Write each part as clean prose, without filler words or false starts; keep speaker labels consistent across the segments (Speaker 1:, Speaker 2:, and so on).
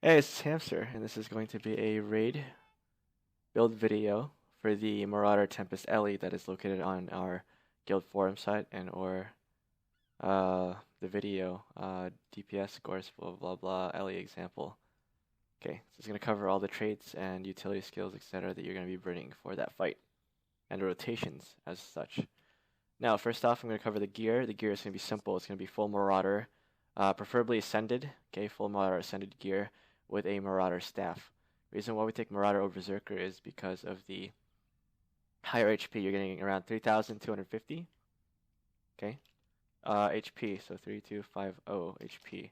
Speaker 1: Hey, it's Hamster, and this is going to be a raid build video for the Marauder Tempest Ele that is located on our guild forum site and/or the video DPS scores blah blah blah Ele example. Okay, so it's going to cover all the traits and utility skills, etc. that you're going to be bringing for that fight and the rotations as such. Now, first off, I'm going to cover the gear. The gear is going to be simple. It's going to be full Marauder, preferably Ascended. Okay, full Marauder Ascended gear with a Marauder staff. Reason why we take Marauder over Berserker is because of the higher HP. You're getting around 3,250. Okay, HP, so 3250 HP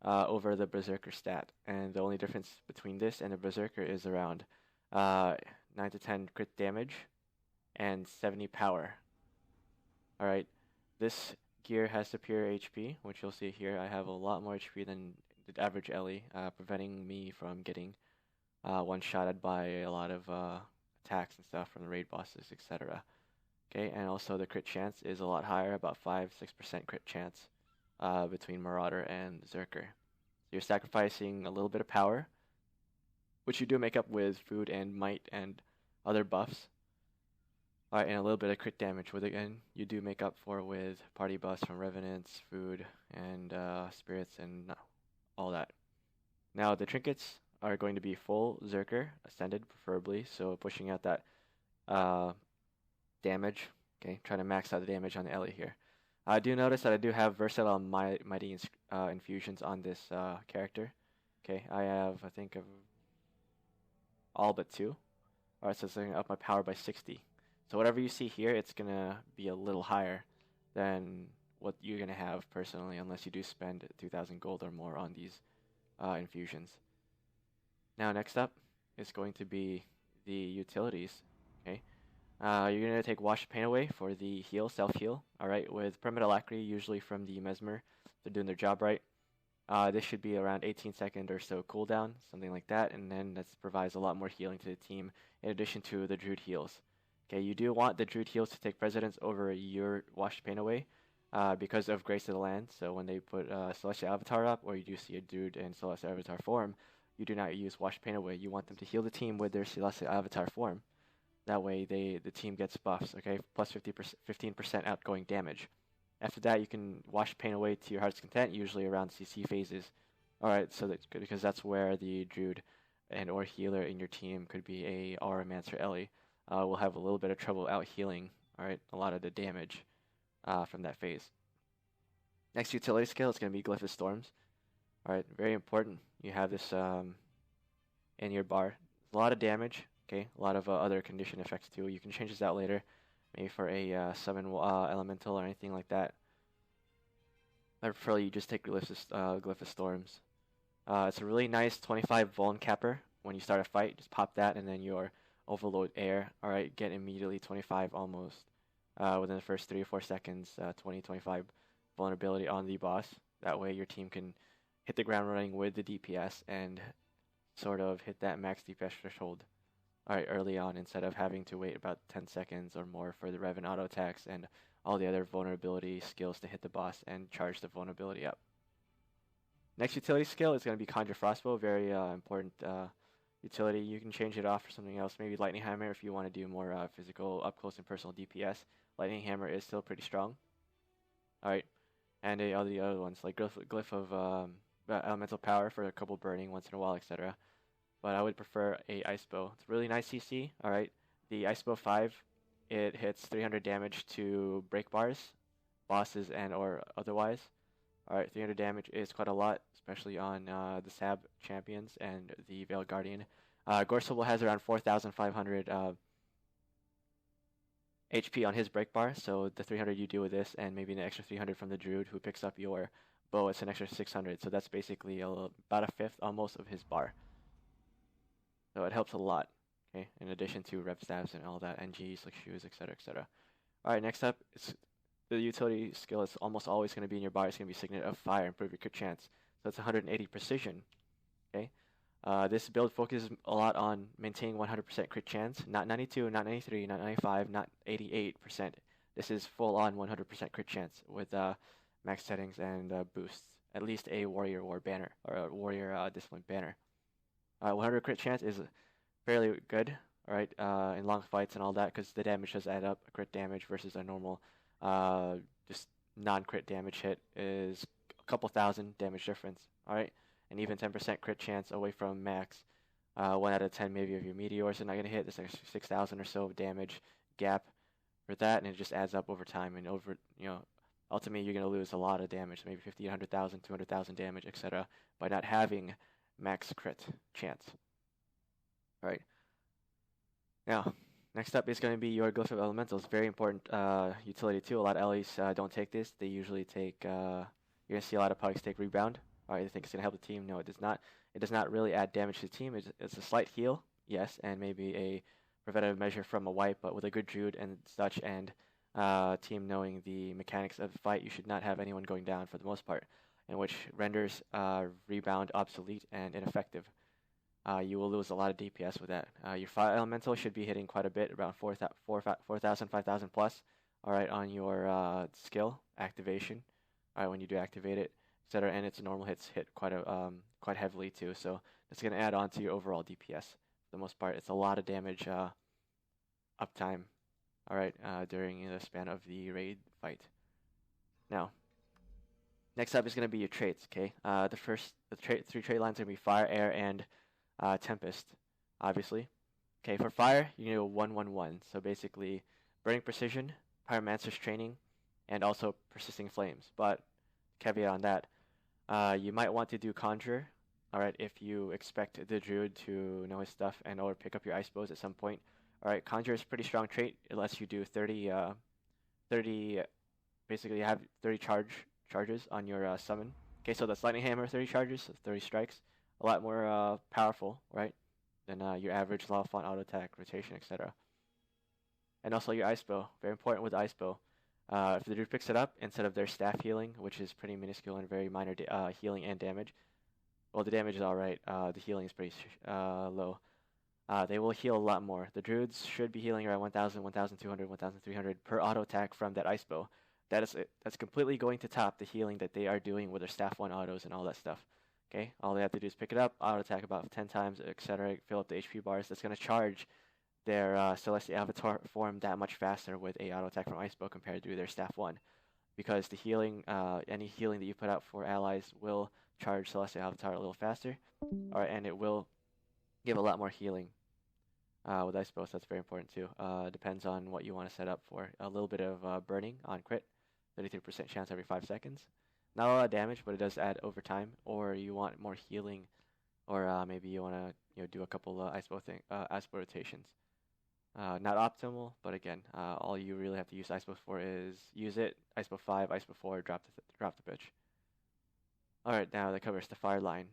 Speaker 1: over the Berserker stat. And the only difference between this and the Berserker is around 9 to 10 crit damage and 70 power. Alright, this gear has superior HP, which you'll see here. I have a lot more HP than the average Ele, preventing me from getting one-shotted by a lot of attacks and stuff from the raid bosses, etc. Okay, and also the crit chance is a lot higher, about 5-6% crit chance between Marauder and Berserker. So you're sacrificing a little bit of power, which you do make up with food and might and other buffs. Alright, and a little bit of crit damage, with again, you do make up for with party buffs from Revenants, food, and spirits, and all that. Now, the trinkets are going to be full Zerker, Ascended preferably, so pushing out that damage. Okay, trying to max out the damage on the Ele here. I do notice that I do have versatile mighty infusions on this character. Okay, I have, I think, of all but 2. Alright, so it's going to up my power by 60. So whatever you see here, it's going to be a little higher than what you're going to have personally, unless you do spend 2,000 gold or more on these infusions. Now next up is going to be the utilities. Okay, you're going to take Wash Pain Away for the heal, self-heal. Alright, with Permanent Alacrity, usually from the Mesmer, they're doing their job right. This should be around 18-second or so cooldown, something like that, and then that provides a lot more healing to the team, in addition to the Druid heals. Okay, you do want the Druid heals to take precedence over your Wash Pain Away because of Grace of the Land. So when they put Celestial Avatar up, or you do see a Druid in Celestial Avatar form, you do not use Wash Pain Away. You want them to heal the team with their Celestial Avatar form. That way the team gets buffs, okay, plus 15% outgoing damage. After that, you can Wash Pain Away to your heart's content, usually around CC phases. Alright, so that's good, because that's where the Druid and or healer in your team could be a Auramancer Ele. Will have a little bit of trouble out healing, alright, a lot of the damage from that phase. Next utility skill is going to be Glyph of Storms. Alright, very important. You have this in your bar. A lot of damage, okay, a lot of other condition effects too. You can change this out later, maybe for a summon elemental or anything like that. I prefer you just take Glyph of Storms. It's a really nice 25 vuln capper when you start a fight. Just pop that and then your Overload Air. Alright, get immediately 25 almost within the first 3 or 4 seconds, 20-25 vulnerability on the boss. That way your team can hit the ground running with the DPS and sort of hit that max DPS threshold early on, instead of having to wait about 10 seconds or more for the Revan auto attacks and all the other vulnerability skills to hit the boss and charge the vulnerability up. Next utility skill is going to be Conjure Frostbow, very important utility. You can change it off for something else, maybe Lightning Hammer if you want to do more physical, up close and personal DPS. Lightning Hammer is still pretty strong. Alright, and all the other ones, like Glyph of Elemental Power for a couple burning once in a while, etc. But I would prefer a Ice Bow. It's really nice CC, alright. The Ice Bow 5, it hits 300 damage to break bars, bosses and or otherwise. Alright, 300 damage is quite a lot, especially on the Sab champions and the Veiled Guardian. Gorsable has around 4,500 HP on his break bar, so the 300 you do with this, and maybe an extra 300 from the Druid who picks up your bow, it's an extra 600, so that's basically about a fifth almost of his bar. So it helps a lot, okay, in addition to rep stabs and all that, NGs, like shoes, etc, etc. Alright, next up, the utility skill is almost always going to be in your bar. It's going to be Signet of Fire, improve your crit chance. So it's 180 precision. Okay, this build focuses a lot on maintaining 100% crit chance, not 92, not 93, not 95, not 88%. This is full on 100% crit chance with max settings and boosts. At least a warrior war banner or a warrior discipline banner. 100 crit chance is fairly good, all right, in long fights and all that, because the damage does add up. Crit damage versus a normal, just non-crit damage hit is a couple thousand damage difference, all right, and even 10% crit chance away from max. 1 out of 10 maybe of your meteors are not gonna hit. There's like 6,000 or so of damage gap for that, and it just adds up over time, and over, ultimately you're gonna lose a lot of damage, maybe 50, 100,000, 200,000 damage, etc., by not having max crit chance. All right. Now, next up is going to be your Glyph of Elementals. Very important utility too. A lot of Ellies don't take this. They usually take, you're going to see a lot of pugs take Rebound. All right, they think it's going to help the team. No, it does not. It does not really add damage to the team. It's a slight heal, yes, and maybe a preventative measure from a wipe, but with a good Druid and such, and team knowing the mechanics of the fight, you should not have anyone going down for the most part, in which renders Rebound obsolete and ineffective. You will lose a lot of DPS with that. Your Fire Elemental should be hitting quite a bit, around 4,000, 5,000 plus, all right, on your skill activation, all right, when you do activate it, etc. And its normal hits hit quite heavily too, so it's going to add on to your overall DPS. For the most part, it's a lot of damage uptime, all right, during the span of the raid fight. Now, next up is going to be your traits, okay? The three trait lines are going to be Fire, Air, and Tempest, obviously. Okay, for Fire, you know 1-1-1. So basically, Burning Precision, Pyromancer's Training, and also Persisting Flames. But caveat on that, you might want to do Conjure. All right, if you expect the Druid to know his stuff and or pick up your Ice Bows at some point. All right, Conjure is a pretty strong trait. It lets you do 30. Basically, you have 30 charges on your summon. Okay, so that's Lightning Hammer, 30 charges, so 30 strikes. A lot more powerful, right, than your average Lava Font auto attack, rotation, etc. And also your Ice Bow, very important with Ice Bow. If the Druid picks it up instead of their staff healing, which is pretty minuscule and very minor healing and damage, well, the damage is all right. The healing is pretty low. They will heal a lot more. The Druids should be healing around 1,000, 1,200, 1,300 per auto attack from that Ice Bow. That's completely going to top the healing that they are doing with their staff 1 autos and all that stuff. Okay, all they have to do is pick it up, auto attack about 10 times, etc. Fill up the HP bars. That's going to charge their Celestial Avatar form that much faster with a auto attack from Ice Bow compared to their staff 1, because the healing, any healing that you put out for allies will charge Celestial Avatar a little faster, all right, and it will give a lot more healing with Ice Bow. So that's very important too. Depends on what you want to set up for. A little bit of burning on crit, 33% chance every 5 seconds. Not a lot of damage, but it does add over time. Or you want more healing, or maybe you want to do a couple Ice Bow rotations. Not optimal, but again, all you really have to use Ice Bow for is use it. Ice Bow 5, Ice Bow 4, drop the bitch. All right, now that covers the Fire line.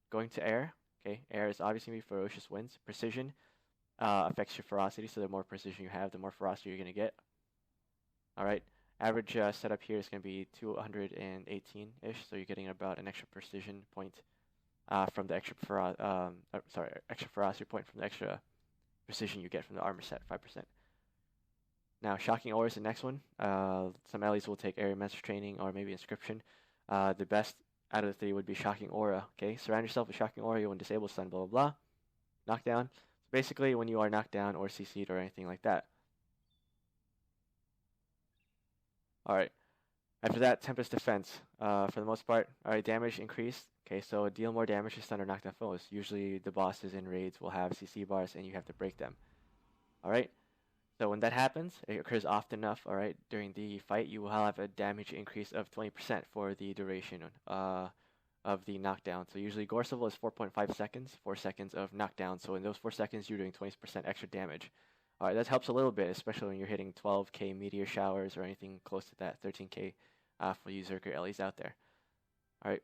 Speaker 1: Going to Air. Okay, Air is obviously going to be Ferocious Winds. Precision affects your ferocity, so the more precision you have, the more ferocity you're going to get. All right. Average setup here is going to be 218-ish, so you're getting about an extra precision point from the extra ferocity point from the extra precision you get from the armor set, 5%. Now, Shocking Aura is the next one. Some allies will take Area Master Training or maybe Inscription. The best out of the 3 would be Shocking Aura. Okay, surround yourself with Shocking Aura. You want Disable Stun, blah, blah, blah. Knockdown. So basically, when you are knocked down or CC'd or anything like that. All right. After that, Tempest Defense. For the most part, all right, damage increased. Okay, so deal more damage to stun or knock down foes. Usually the bosses in raids will have CC bars and you have to break them. All right. So when that happens, it occurs often enough, all right, during the fight, you will have a damage increase of 20% for the duration of the knockdown. So usually Gorseval is 4.5 seconds, 4 seconds of knockdown. So in those 4 seconds, you're doing 20% extra damage. All right, that helps a little bit, especially when you're hitting 12k meteor showers or anything close to that, 13k for you Zerker Ellies out there. All right.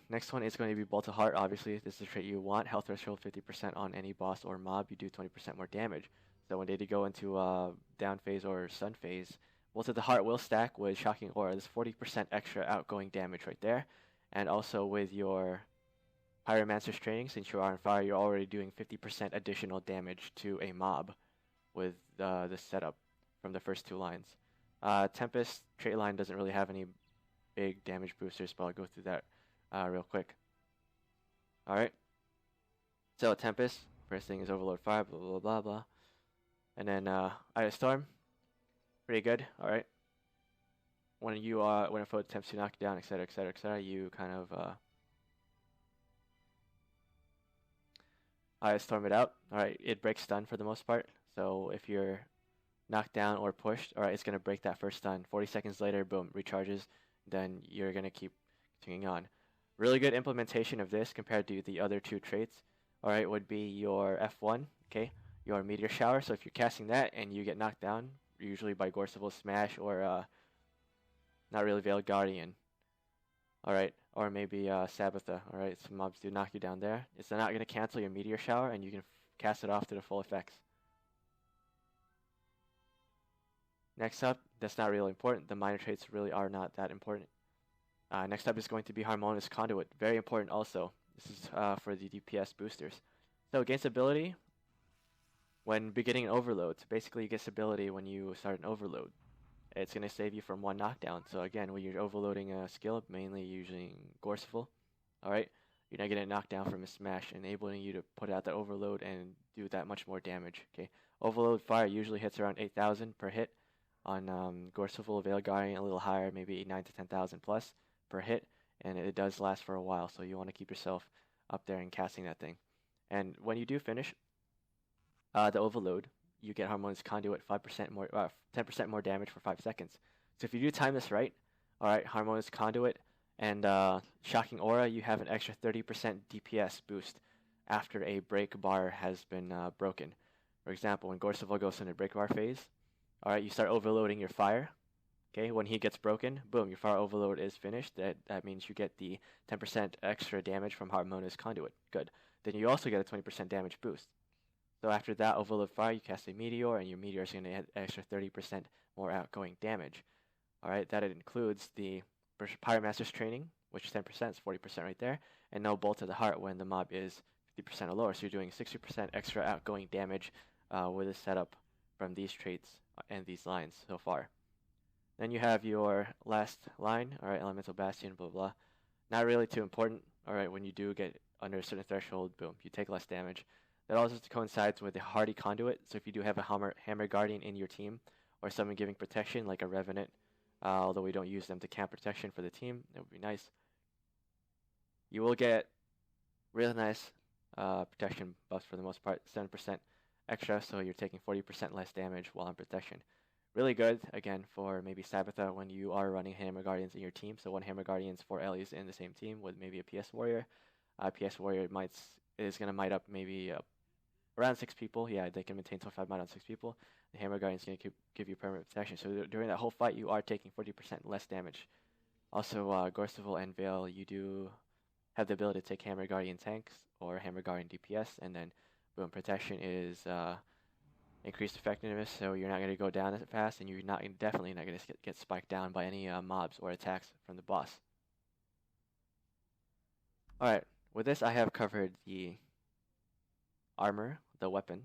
Speaker 1: Next one is going to be Bolt of Heart. Obviously, this is a trait you want. Health threshold 50% on any boss or mob. You do 20% more damage. So when they go into down phase or stun phase, Bolt of the Heart will stack with Shocking Aura. There's 40% extra outgoing damage right there. And also with your Pyromancer's Training, since you are on fire, you're already doing 50% additional damage to a mob with the setup from the first 2 lines. Tempest trait line doesn't really have any big damage boosters, but I'll go through that real quick. All right. So Tempest, first thing is Overload Fire, blah blah blah blah, and then Ice Storm, pretty good. All right. When a foe attempts to knock you down, etc., etc., etc., you kind of Ice Storm it out. All right. It breaks stun for the most part. So if you're knocked down or pushed, all right, it's gonna break that first stun. 40 seconds later, boom, recharges. Then you're gonna keep continuing on. Really good implementation of this compared to the other two traits. All right, would be your F1, okay, your Meteor Shower. So if you're casting that and you get knocked down, usually by Gorseval Smash or not really Veiled Guardian, all right, or maybe Sabbatha, all right, some mobs do knock you down there. It's not going to cancel your Meteor Shower, and you can cast it off to the full effects. Next up, that's not really important. The minor traits really are not that important. Next up is going to be Harmonious Conduit. Very important also. This is for the DPS boosters. So against ability, when beginning an overload, so basically you get stability when you start an overload. It's going to save you from one knockdown. So again, when you're overloading a skill, mainly using Gorseval, alright, you're not getting knocked down from a smash, enabling you to put out that overload and do that much more damage. Okay, Overload Fire usually hits around 8,000 per hit. On Gorseval, Veiled Guardian, a little higher, maybe 9 to 10,000 plus per hit, and it does last for a while, so you want to keep yourself up there and casting that thing. And when you do finish the overload, you get Harmonious Conduit 5% more, 10% more damage for 5 seconds. So if you do time this right, all right, Harmonious Conduit and Shocking Aura, you have an extra 30% DPS boost after a break bar has been broken. For example, when Gorseval goes into break bar phase, all right, you start overloading your fire. Okay, when he gets broken, boom, your fire overload is finished. That means you get the 10% extra damage from Harmonious Conduit. Good. Then you also get a 20% damage boost. So after that overload fire, you cast a meteor, and your meteor is going to add extra 30% more outgoing damage. All right, that includes the Pyromaster's Training, which is 10%, is 40% right there, and no Bolt to the Heart when the mob is 50% or lower. So you're doing 60% extra outgoing damage with a setup from these traits and these lines so far. Then you have your last line, all right, Elemental Bastion, blah, blah. Not really too important, all right, when you do get under a certain threshold, boom, you take less damage. That also coincides with the Hardy Conduit, so if you do have a Hammer Guardian in your team, or someone giving protection, like a Revenant, although we don't use them to camp protection for the team, it would be nice. You will get really nice protection buffs for the most part, 7% extra, so you're taking 40% less damage while on protection. Really good, again, for maybe Sabbatha when you are running Hammer Guardians in your team. So 1 Hammer Guardians, 4 Ellies in the same team with maybe a PS Warrior. PS Warrior is going to might up maybe around 6 people. Yeah, they can maintain 25 might on 6 people. The Hammer Guardian is going to give you permanent protection. So during that whole fight, you are taking 40% less damage. Also, Gorseval and Veil, you do have the ability to take Hammer Guardian tanks or Hammer Guardian DPS, and then boom, protection is increased effectiveness, so you're not going to go down as fast, and you're definitely not going to get spiked down by any mobs or attacks from the boss. Alright, with this I have covered the armor, the weapon,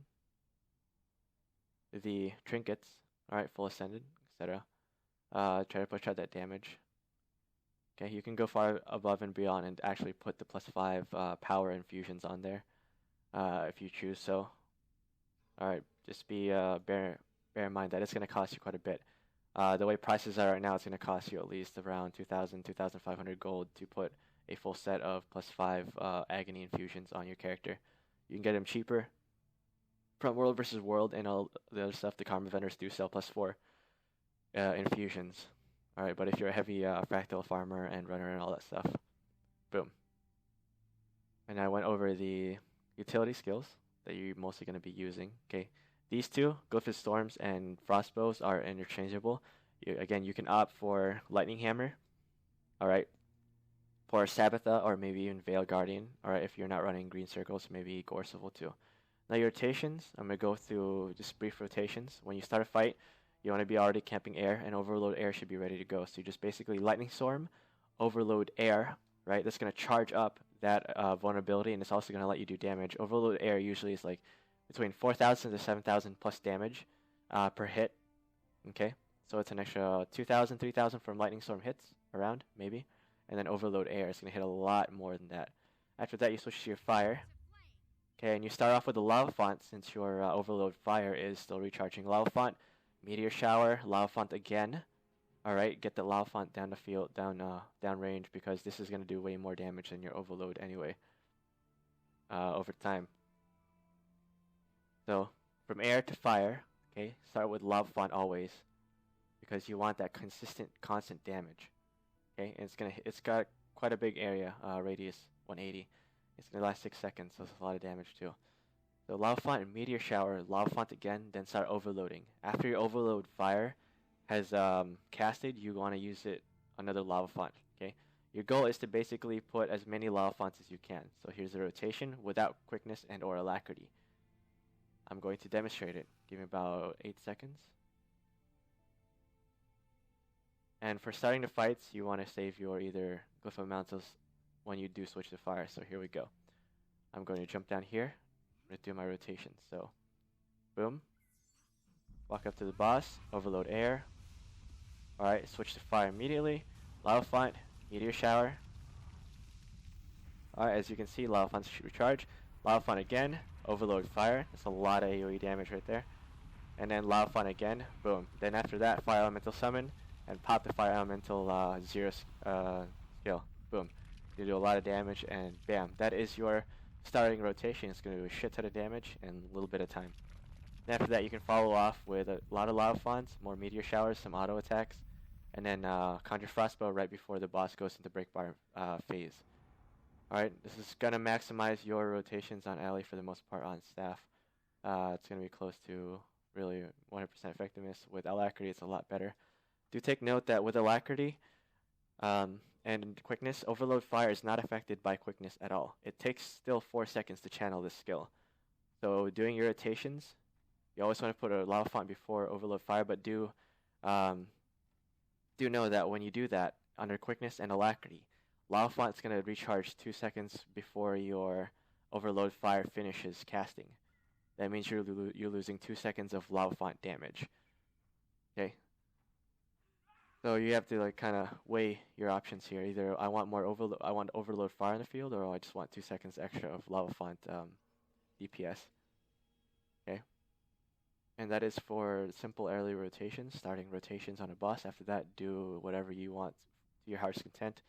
Speaker 1: the trinkets, alright, full ascended, etc. Try to push out that damage. Okay, you can go far above and beyond and actually put the +5 power infusions on there if you choose so. Alright, just bear in mind that it's going to cost you quite a bit. The way prices are right now, it's going to cost you at least around 2,000, 2,500 gold to put a full set of +5 agony infusions on your character. You can get them cheaper from World vs. World and all the other stuff. The Karma vendors do sell +4 infusions. Alright, but if you're a heavy fractal farmer and runner and all that stuff, boom. And I went over the utility skills that you're mostly going to be using. Okay, these two, Glyphid Storms and Frostbows, are interchangeable. Again, you can opt for Lightning Hammer, alright, for Sabbatha, or maybe even Veil Guardian, alright, if you're not running green circles, maybe Gorseval too. Now your rotations, I'm going to go through just brief rotations. When you start a fight, you want to be already camping air, and Overload Air should be ready to go. So you just basically Lightning Storm, Overload Air, right? That's going to charge up that vulnerability, and it's also going to let you do damage. Overload Air usually is like between 4,000 to 7,000 plus damage per hit. Okay, so it's an extra 2,000, 3,000 from Lightning Storm hits around, maybe. and then Overload Air is going to hit a lot more than that. After that, you switch to your Fire. Okay, and you start off with the Lava Font since your Overload Fire is still recharging. Lava Font, Meteor Shower, Lava Font again. Alright, get the Lava Font down the field, down range, because this is going to do way more damage than your Overload anyway over time. So, from Air to Fire, okay, start with Lava Font always, because you want that constant damage. Okay, and it's got quite a big area, radius 180. It's going to last 6 seconds, so it's a lot of damage too. So Lava Font and Meteor Shower, Lava Font again, then start overloading. After your Overload Fire has casted, you want to use another Lava Font. Okay, your goal is to basically put as many Lava Fonts as you can. So here's the rotation without quickness and or alacrity. I'm going to demonstrate it. Give me about 8 seconds. And for starting the fights, you want to save your either Glyph of Mantos when you do switch to Fire. So here we go. I'm going to jump down here. I'm going to do my rotation. So, boom. Walk up to the boss. Overload Air. Alright, switch to Fire immediately. Lava Font. Meteor Shower. Alright, as you can see, Lava Fonts recharge. Lava Font again. Overload Fire. That's a lot of AoE damage right there. And then Lava Font again. Boom. Then after that, Fire Elemental Summon. And pop the Fire Elemental 0 skill. Boom. You do a lot of damage, and bam. That is your starting rotation. It's going to do a shit ton of damage in a little bit of time. And after that, you can follow off with a lot of Lava Fonts, more Meteor Showers, some auto attacks, and then Conjure Frostbow right before the boss goes into Breakbar phase. Alright, this is going to maximize your rotations on Alley for the most part on staff. It's going to be close to really 100% effectiveness. With Alacrity, it's a lot better. Do take note that with Alacrity and Quickness, Overload Fire is not affected by Quickness at all. It takes still 4 seconds to channel this skill. So doing your rotations, you always want to put a Lava Font before Overload Fire, but do know that when you do that, under Quickness and Alacrity, Lava Font is going to recharge 2 seconds before your Overload Fire finishes casting. That means you're losing 2 seconds of Lava Font damage. Okay. So you have to kind of weigh your options here. Either I want Overload Fire in the field, or I just want 2 seconds extra of Lava Font DPS. Okay. And that is for simple early rotations, starting rotations on a boss. After that, do whatever you want to your heart's content,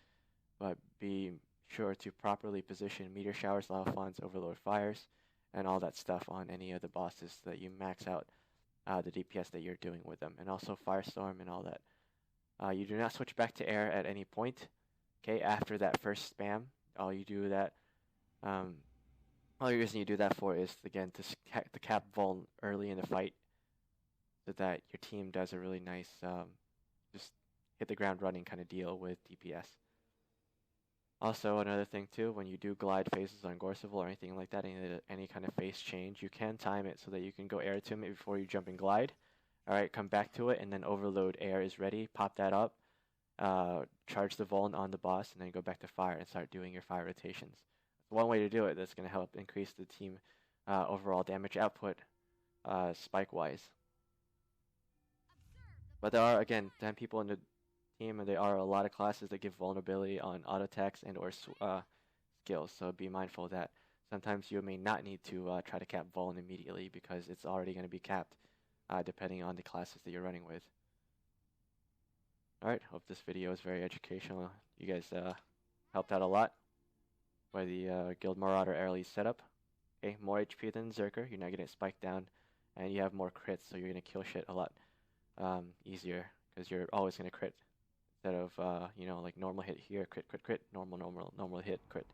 Speaker 1: but be sure to properly position Meteor Showers, Lava Fonts, Overload Fires, and all that stuff on any of the bosses so that you max out the DPS that you're doing with them, and also Firestorm and all that. You do not switch back to Air at any point. Okay, after that first spam, all you do that, only reason you do that for is again to cap Vuln early in the fight, so that your team does a really nice just hit the ground running kind of deal with DPS. Also, another thing too, when you do glide phases on Gorseval or anything like that, any kind of phase change, you can time it so that you can go Air to it before you jump and glide. Alright, come back to it, and then Overload Air is ready. Pop that up, charge the Vuln on the boss, and then go back to Fire and start doing your Fire rotations. One way to do it that's going to help increase the team overall damage output spike-wise. But there are, again, 10 people in the team, and there are a lot of classes that give vulnerability on auto attacks and or skills, so be mindful of that. Sometimes you may not need to try to cap Vuln immediately because it's already going to be capped. Depending on the classes that you're running with. Alright, hope this video is very educational. You guys helped out a lot by the Guild Marauder Ele setup. Okay, more HP than Zerker, you're not getting spiked down, and you have more crits, so you're going to kill shit a lot easier, because you're always going to crit, instead of, like normal hit here, crit, crit, crit, normal hit, crit.